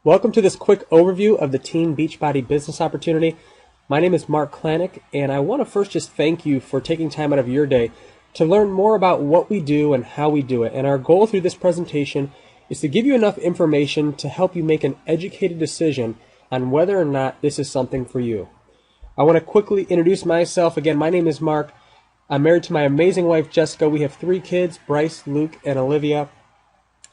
Welcome to this quick overview of the Team Beachbody business opportunity. My name is Mark Klanick, and I want to first just thank you for taking time out of your day to learn more about what we do and how we do it. And our goal through this presentation is to give you enough information to help you make an educated decision on whether or not this is something for you. I want to quickly introduce myself. Again, my name is Mark. I'm married to my amazing wife, Jessica. We have 3 kids, Bryce, Luke, and Olivia.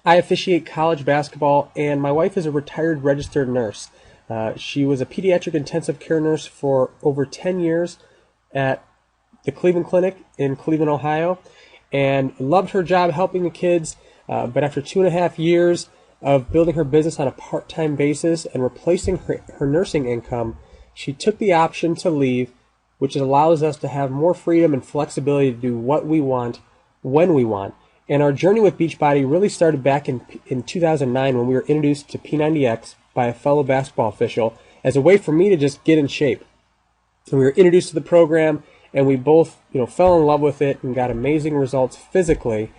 I officiate college basketball, and my wife is a retired registered nurse. She was a pediatric intensive care nurse for over 10 years at the Cleveland Clinic in Cleveland, Ohio, and loved her job helping the kids. But after 2.5 years of building her business on a part-time basis and replacing her nursing income, she took the option to leave, which allows us to have more freedom and flexibility to do what we want, when we want. And our journey with Beachbody really started back in 2009 when we were introduced to P90X by a fellow basketball official as a way for me to just get in shape. And we were introduced to the program, and we both fell in love with it and got amazing results physically.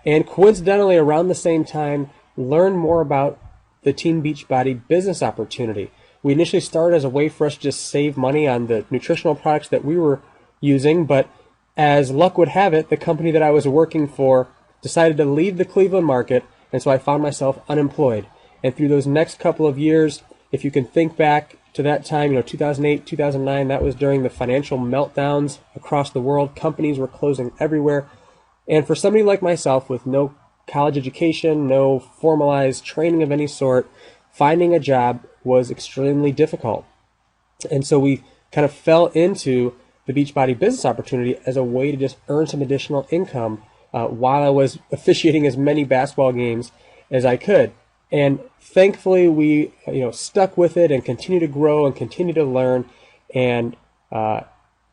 And coincidentally, around the same time, learned more about the Team Beachbody business opportunity. We initially started as a way for us to just save money on the nutritional products that we were using, but as luck would have it, the company that I was working for decided to leave the Cleveland market, and so I found myself unemployed. And through those next couple of years, if you can think back to that time, 2008, 2009, that was during the financial meltdowns across the world. Companies were closing everywhere. And for somebody like myself with no college education, no formalized training of any sort, finding a job was extremely difficult. And so we kind of fell into the Beachbody business opportunity as a way to just earn some additional income while I was officiating as many basketball games as I could. And thankfully, we stuck with it and continue to grow and continue to learn. And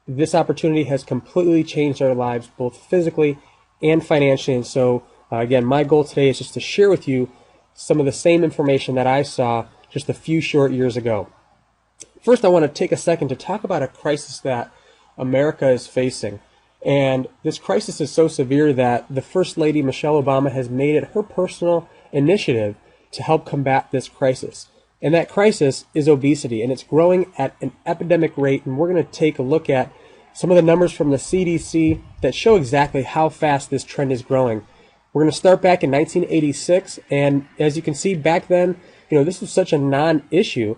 this opportunity has completely changed our lives, both physically and financially. And so, again, my goal today is just to share with you some of the same information that I saw just a few short years ago. First, I want to take a second to talk about a crisis that America is facing. And this crisis is so severe that the First Lady, Michelle Obama, has made it her personal initiative to help combat this crisis. And that crisis is obesity, and it's growing at an epidemic rate. And we're going to take a look at some of the numbers from the CDC that show exactly how fast this trend is growing. We're going to start back in 1986, and as you can see back then, this was such a non-issue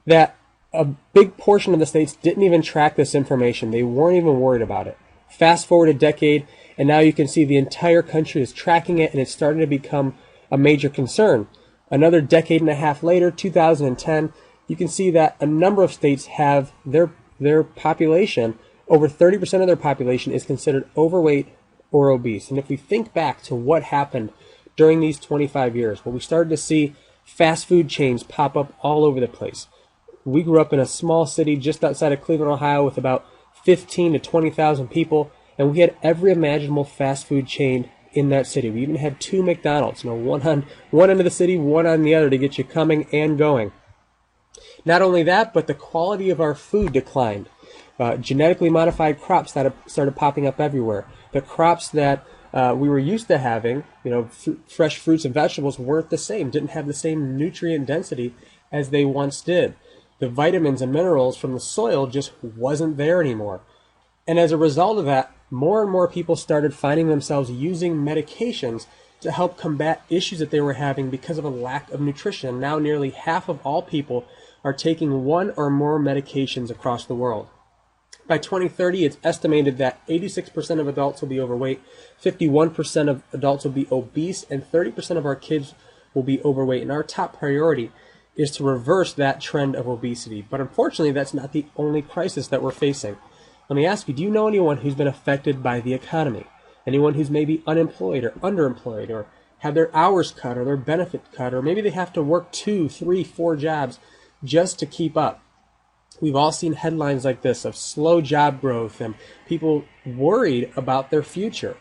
that a big portion of the states didn't even track this information. They weren't even worried about it. Fast forward a decade, and now you can see the entire country is tracking it, and it's starting to become a major concern. Another decade and a half later, 2010, you can see that a number of states have their population, over 30% of their population is considered overweight or obese. And if we think back to what happened during these 25 years, well, we started to see fast food chains pop up all over the place. We grew up in a small city just outside of Cleveland, Ohio, with about 15 to 20,000 people, and we had every imaginable fast food chain in that city. We even had 2 McDonald's, one on one end of the city, one on the other, to get you coming and going. Not only that, but the quality of our food declined. Genetically modified crops that started popping up everywhere. The crops that we were used to having, fresh fruits and vegetables, weren't the same, didn't have the same nutrient density as they once did. The vitamins and minerals from the soil just wasn't there anymore. And as a result of that, more and more people started finding themselves using medications to help combat issues that they were having because of a lack of nutrition. Now nearly half of all people are taking 1 or more medications across the world. By 2030, it's estimated that 86% of adults will be overweight, 51% of adults will be obese, and 30% of our kids will be overweight. And our top priority is to reverse that trend of obesity. But unfortunately, that's not the only crisis that we're facing. Let me ask you, do you know anyone who's been affected by the economy? Anyone who's maybe unemployed or underemployed, or had their hours cut or their benefit cut, or maybe they have to work 2, 3, 4 jobs just to keep up? We've all seen headlines like this of slow job growth and people worried about their future.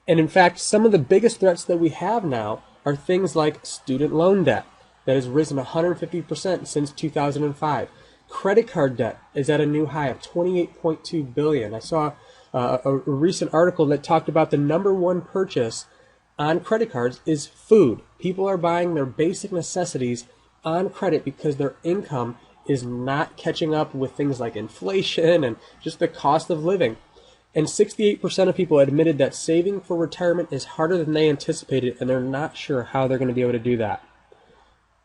And in fact, some of the biggest threats that we have now are things like student loan debt that has risen 150% since 2005. Credit card debt is at a new high of $28.2 billion. I saw a recent article that talked about the number one purchase on credit cards is food. People are buying their basic necessities on credit because their income is not catching up with things like inflation and just the cost of living. And 68% of people admitted that saving for retirement is harder than they anticipated, and they're not sure how they're going to be able to do that.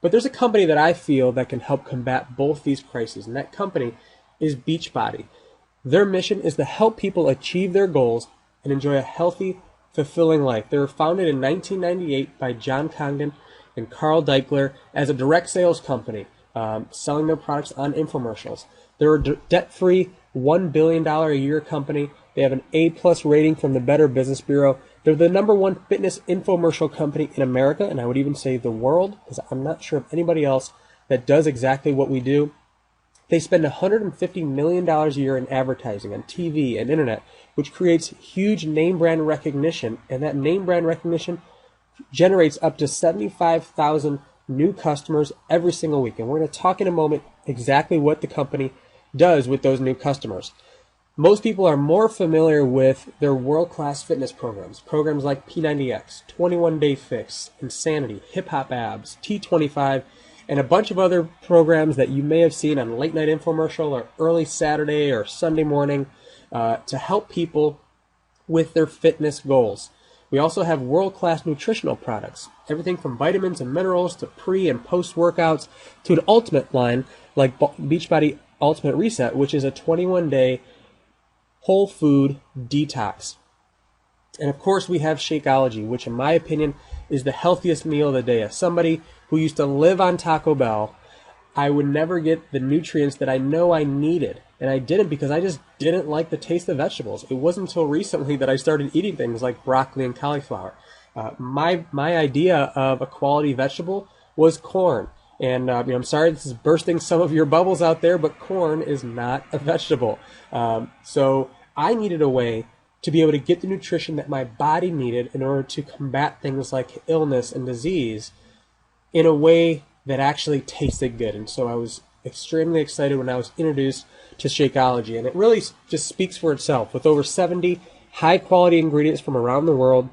But there's a company that I feel that can help combat both these crises, and that company is Beachbody. Their mission is to help people achieve their goals and enjoy a healthy, fulfilling life. They were founded in 1998 by John Congdon and Carl Deichler as a direct sales company, selling their products on infomercials. They're a debt-free, $1 billion a year company. They have an A+ rating from the Better Business Bureau. They're the #1 fitness infomercial company in America, and I would even say the world, because I'm not sure of anybody else that does exactly what we do. They spend $150 million a year in advertising on TV and internet, which creates huge name brand recognition, and that name brand recognition generates up to 75,000 new customers every single week. And we're going to talk in a moment exactly what the company does with those new customers. Most people are more familiar with their world-class fitness programs like P90X, 21 Day Fix, Insanity, Hip Hop Abs, T25, and a bunch of other programs that you may have seen on late night infomercial or early Saturday or Sunday morning to help people with their fitness goals. We also have world-class nutritional products, everything from vitamins and minerals to pre and post workouts to an ultimate line like Beachbody Ultimate Reset, which is a 21-day whole food detox. And of course we have Shakeology, which in my opinion is the healthiest meal of the day. As somebody who used to live on Taco Bell, I would never get the nutrients that I know I needed. And I didn't because I just didn't like the taste of vegetables. It wasn't until recently that I started eating things like broccoli and cauliflower. My idea of a quality vegetable was corn. And I'm sorry this is bursting some of your bubbles out there, but corn is not a vegetable. So I needed a way to be able to get the nutrition that my body needed in order to combat things like illness and disease in a way that actually tasted good. And so I was extremely excited when I was introduced to Shakeology. And it really just speaks for itself. With over 70 high-quality ingredients from around the world,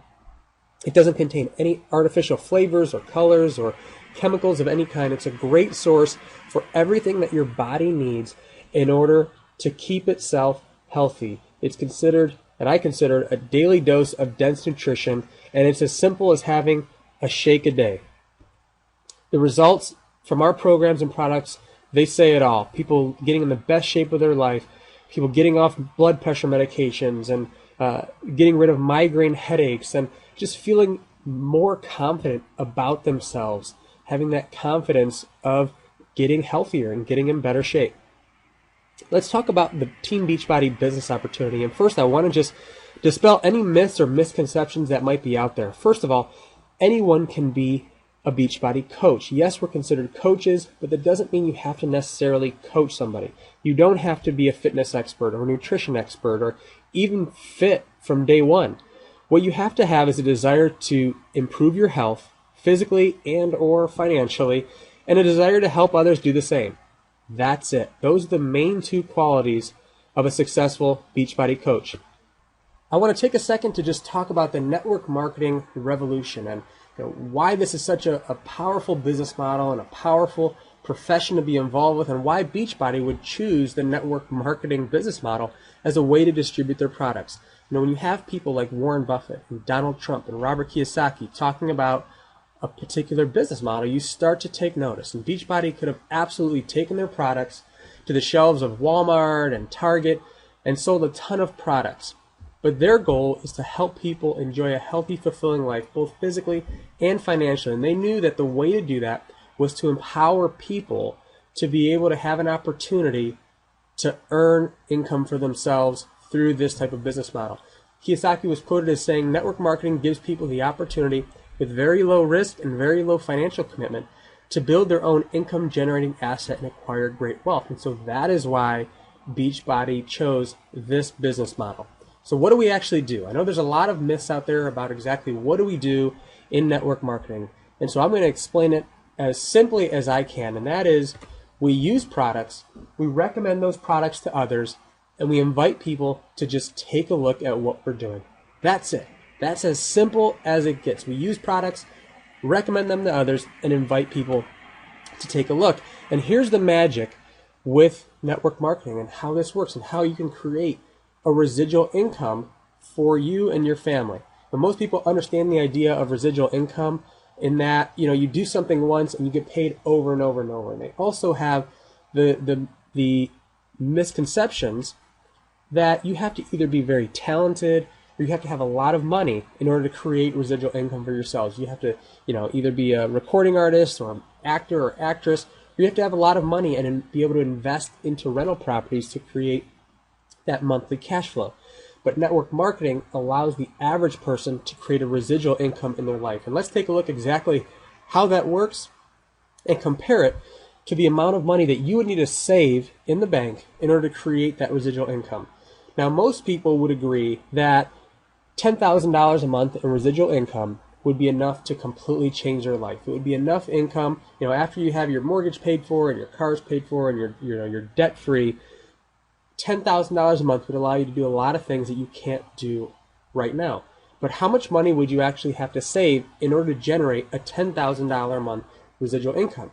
it doesn't contain any artificial flavors or colors or chemicals of any kind. It's a great source for everything that your body needs in order to keep itself healthy. It's considered, and I consider, a daily dose of dense nutrition, and it's as simple as having a shake a day. The results from our programs and products, they say it all. People getting in the best shape of their life, people getting off blood pressure medications and getting rid of migraine headaches and just feeling more confident about themselves, having that confidence of getting healthier and getting in better shape. Let's talk about the Team Beachbody business opportunity. And first, I want to just dispel any myths or misconceptions that might be out there. First of all, anyone can be a Beachbody coach. Yes, we're considered coaches, but that doesn't mean you have to necessarily coach somebody. You don't have to be a fitness expert or a nutrition expert or even fit from day one. What you have to have is a desire to improve your health, physically and or financially, and a desire to help others do the same. That's it. Those are the main two qualities of a successful Beachbody coach. I want to take a second to just talk about the network marketing revolution and why this is such a powerful business model and a powerful profession to be involved with, and why Beachbody would choose the network marketing business model as a way to distribute their products. When you have people like Warren Buffett and Donald Trump and Robert Kiyosaki talking about a particular business model, you start to take notice. And Beachbody could have absolutely taken their products to the shelves of Walmart and Target and sold a ton of products. But their goal is to help people enjoy a healthy, fulfilling life, both physically and financially. And they knew that the way to do that was to empower people to be able to have an opportunity to earn income for themselves through this type of business model. Kiyosaki was quoted as saying, network marketing gives people the opportunity with very low risk and very low financial commitment to build their own income-generating asset and acquire great wealth. And so that is why Beachbody chose this business model. So what do we actually do? I know there's a lot of myths out there about exactly what do we do in network marketing. And so I'm going to explain it as simply as I can. And that is, we use products, we recommend those products to others, and we invite people to just take a look at what we're doing. That's it. That's as simple as it gets. We use products, recommend them to others, and invite people to take a look. And here's the magic with network marketing and how this works and how you can create a residual income for you and your family. But most people understand the idea of residual income in that, you do something once and you get paid over and over and over. And they also have the misconceptions that you have to either be very talented or you have to have a lot of money in order to create residual income for yourselves. You have to, either be a recording artist or an actor or actress, or you have to have a lot of money and be able to invest into rental properties to create that monthly cash flow. But network marketing allows the average person to create a residual income in their life. And let's take a look exactly how that works and compare it to the amount of money that you would need to save in the bank in order to create that residual income. Now, most people would agree that $10,000 a month in residual income would be enough to completely change their life. It would be enough income, after you have your mortgage paid for and your car's paid for and you're debt free. $10,000 a month would allow you to do a lot of things that you can't do right now. But how much money would you actually have to save in order to generate a $10,000 a month residual income?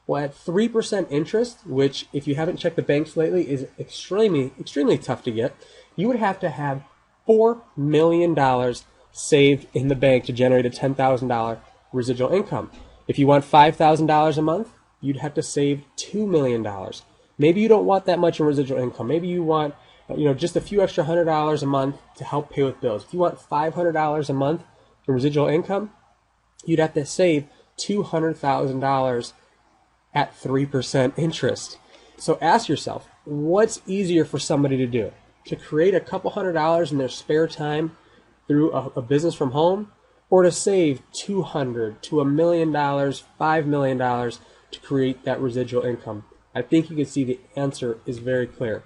Well, at 3% interest, which if you haven't checked the banks lately is extremely, extremely tough to get, you would have to have $4 million saved in the bank to generate a $10,000 residual income. If you want $5,000 a month, you'd have to save $2 million. Maybe you don't want that much in residual income. Maybe you want, just a few extra $100 a month to help pay with bills. If you want $500 a month in residual income, you'd have to save $200,000 at 3% interest. So ask yourself, what's easier for somebody to do? To create a couple $100 in their spare time through a business from home, or to save $200,000 to $1 million, $5 million to create that residual income? I think you can see the answer is very clear.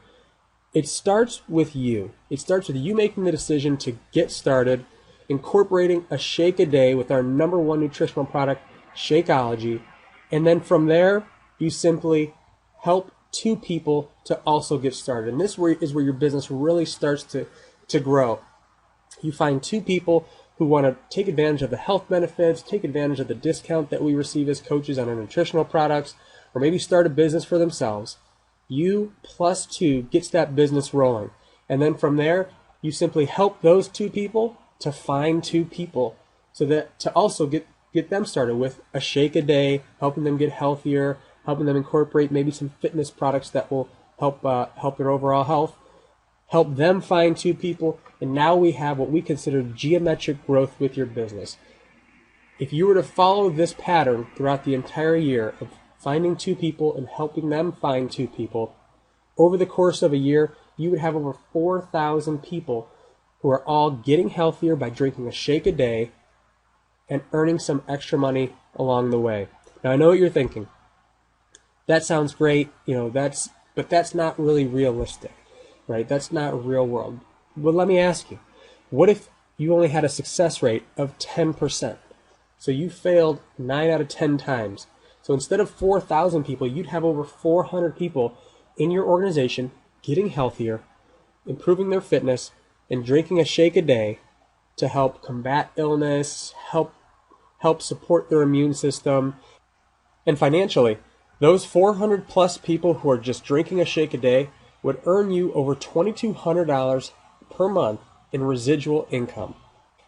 It starts with you. It starts with you making the decision to get started, incorporating a shake a day with our number one nutritional product, Shakeology. And then from there, you simply help two people to also get started. And this is where your business really starts to grow. You find two people who want to take advantage of the health benefits, take advantage of the discount that we receive as coaches on our nutritional products, or maybe start a business for themselves. You plus two gets that business rolling. And then from there, you simply help those two people to find two people so that to also get them started with a shake a day, helping them get healthier, helping them incorporate maybe some fitness products that will help their overall health, help them find two people, and now we have what we consider geometric growth with your business. If you were to follow this pattern throughout the entire year of finding two people and helping them find two people, over the course of a year, you would have over 4,000 people who are all getting healthier by drinking a shake a day and earning some extra money along the way. Now, I know what you're thinking. That sounds great, but that's not really realistic, right? That's not real world. Well, let me ask you, what if you only had a success rate of 10%? So you failed 9 out of 10 times. So instead of 4,000 people, you'd have over 400 people in your organization getting healthier, improving their fitness, and drinking a shake a day to help combat illness, help support their immune system. And financially, those 400 plus people who are just drinking a shake a day would earn you over $2,200 per month in residual income.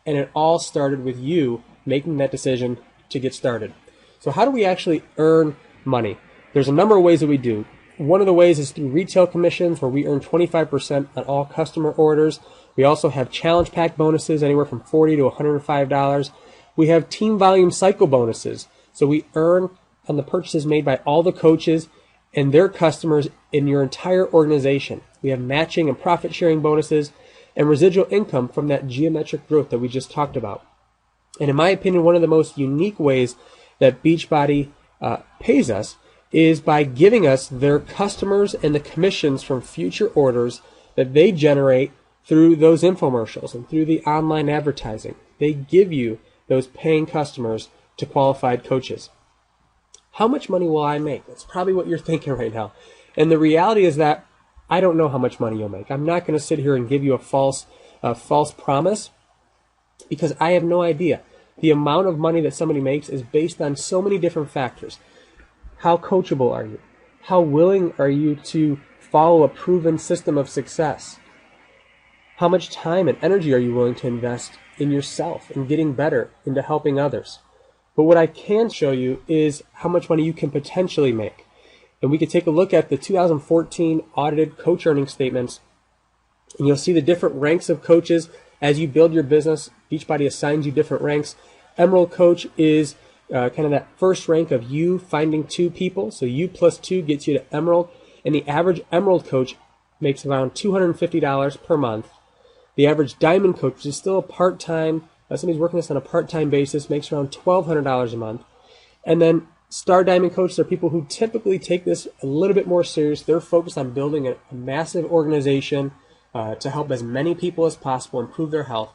And it all started with you making that decision to get started. So how do we actually earn money? There's a number of ways that we do. One of the ways is through retail commissions, where we earn 25% on all customer orders. We also have challenge pack bonuses anywhere from $40 to $105. We have team volume cycle bonuses. So we earn on the purchases made by all the coaches and their customers in your entire organization. We have matching and profit sharing bonuses and residual income from that geometric growth that we just talked about. And in my opinion, one of the most unique ways that Beachbody pays us is by giving us their customers and the commissions from future orders that they generate through those infomercials and through the online advertising. They give you those paying customers to qualified coaches. How much money will I make? That's probably what you're thinking right now. And the reality is that I don't know how much money you'll make. I'm not going to sit here and give you a false promise because I have no idea. The amount of money that somebody makes is based on so many different factors. How coachable are you? How willing are you to follow a proven system of success? How much time and energy are you willing to invest in yourself, in getting better, into helping others? But what I can show you is how much money you can potentially make. And we could take a look at the 2014 audited coach earnings statements, and you'll see the different ranks of coaches as you build your business. Beachbody assigns you different ranks. Emerald Coach is kind of that first rank of you finding 2 people. So you plus 2 gets you to Emerald. And the average Emerald Coach makes around $250 per month. The average Diamond Coach, which is still a part-time, somebody's working this on a part-time basis, makes around $1,200 a month. And then Star Diamond Coaches are people who typically take this a little bit more serious. They're focused on building a massive organization to help as many people as possible improve their health.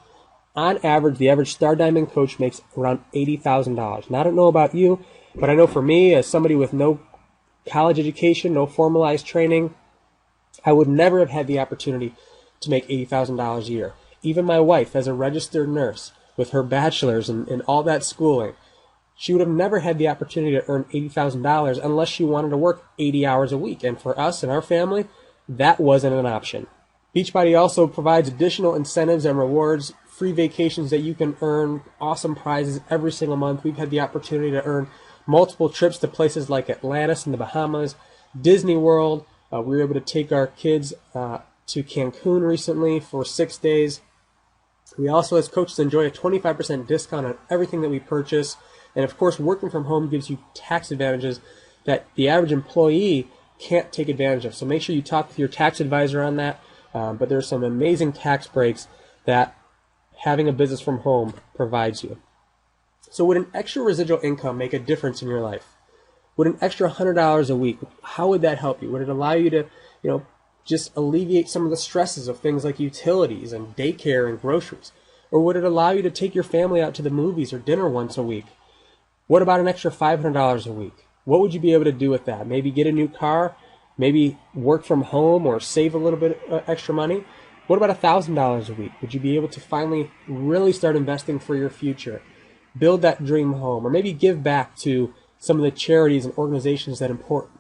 On average, the average Star Diamond Coach makes around $80,000. Now, I don't know about you, but I know for me, as somebody with no college education, no formalized training, I would never have had the opportunity to make $80,000 a year. Even my wife, as a registered nurse, with her bachelor's and all that schooling, she would have never had the opportunity to earn $80,000 unless she wanted to work 80 hours a week. And for us and our family, that wasn't an option. Beachbody also provides additional incentives and rewards, free vacations that you can earn, awesome prizes every single month. We've had the opportunity to earn multiple trips to places like Atlantis in the Bahamas, Disney World. We were able to take our kids to Cancun recently for 6 days. We also, as coaches, enjoy a 25% discount on everything that we purchase. And of course, working from home gives you tax advantages that the average employee can't take advantage of. So make sure you talk with your tax advisor on that. But there's some amazing tax breaks that having a business from home provides you. So would an extra residual income make a difference in your life? Would an extra $100 a week, how would that help you? Would it allow you to, just alleviate some of the stresses of things like utilities and daycare and groceries? Or would it allow you to take your family out to the movies or dinner once a week? What about an extra $500 a week? What would you be able to do with that? Maybe get a new car, maybe work from home or save a little bit extra money. What about $1,000 a week? Would you be able to finally really start investing for your future? Build that dream home, or maybe give back to some of the charities and organizations that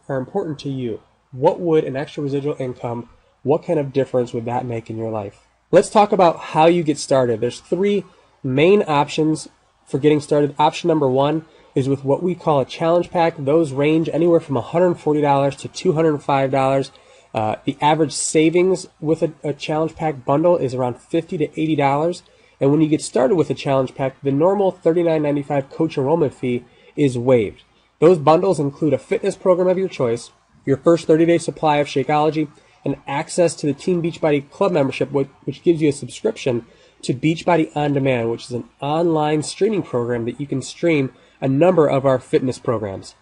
are important to you. What would an extra residual income, what kind of difference would that make in your life? Let's talk about how you get started. There's 3 main options for getting started. Option number 1 is with what we call a challenge pack. Those range anywhere from $140 to $205. The average savings with a challenge pack bundle is around $50 to $80. And when you get started with a challenge pack, the normal $39.95 coach enrollment fee is waived. Those bundles include a fitness program of your choice, your first 30-day supply of Shakeology, and access to the Team Beachbody Club membership, which gives you a subscription to Beachbody On Demand, which is an online streaming program that you can stream a number of our fitness programs.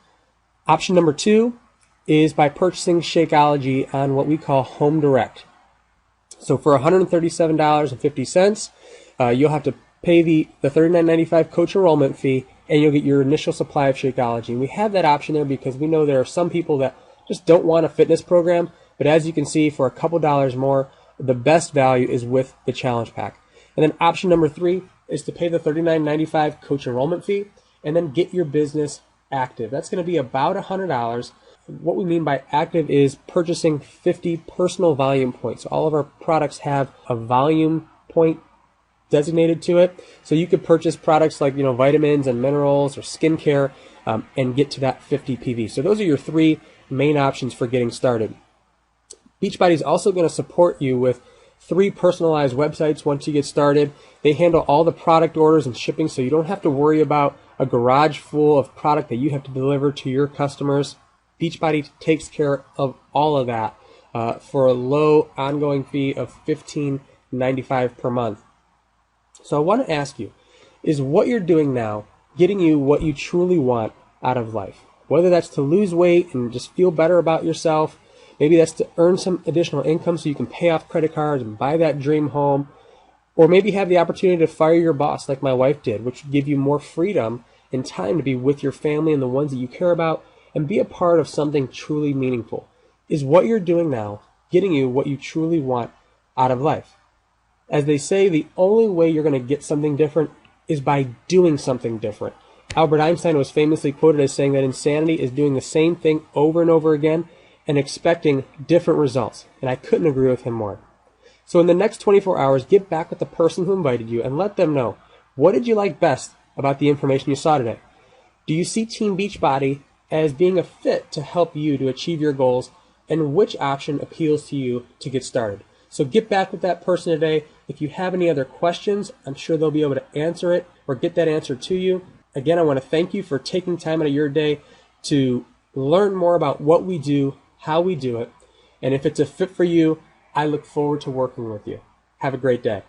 Option number 2 is by purchasing Shakeology on what we call Home Direct. So for $137.50, you'll have to pay the $39.95 coach enrollment fee, and you'll get your initial supply of Shakeology. And we have that option there because we know there are some people that just don't want a fitness program, but as you can see, for a couple dollars more, the best value is with the challenge pack. And then option number 3 is to pay the $39.95 coach enrollment fee and then get your business active. That's going to be about $100. What we mean by active is purchasing 50 personal volume points. So all of our products have a volume point designated to it. So you could purchase products like vitamins and minerals or skincare and get to that 50 PV. So those are your 3 main options for getting started. Beachbody is also going to support you with 3 personalized websites once you get started. They handle all the product orders and shipping, so you don't have to worry about a garage full of product that you have to deliver to your customers. Beachbody takes care of all of that for a low ongoing fee of $15.95 per month. So I want to ask you, is what you're doing now getting you what you truly want out of life? Whether that's to lose weight and just feel better about yourself, maybe that's to earn some additional income so you can pay off credit cards and buy that dream home, or maybe have the opportunity to fire your boss like my wife did, which would give you more freedom and time to be with your family and the ones that you care about and be a part of something truly meaningful. Is what you're doing now getting you what you truly want out of life? As they say, the only way you're going to get something different is by doing something different. Albert Einstein was famously quoted as saying that insanity is doing the same thing over and over again and expecting different results. And I couldn't agree with him more. So in the next 24 hours, get back with the person who invited you and let them know, what did you like best about the information you saw today? Do you see Team Beachbody as being a fit to help you to achieve your goals, and which option appeals to you to get started? So get back with that person today. If you have any other questions, I'm sure they'll be able to answer it or get that answer to you. Again, I want to thank you for taking time out of your day to learn more about what we do, how we do it, and if it's a fit for you, I look forward to working with you. Have a great day.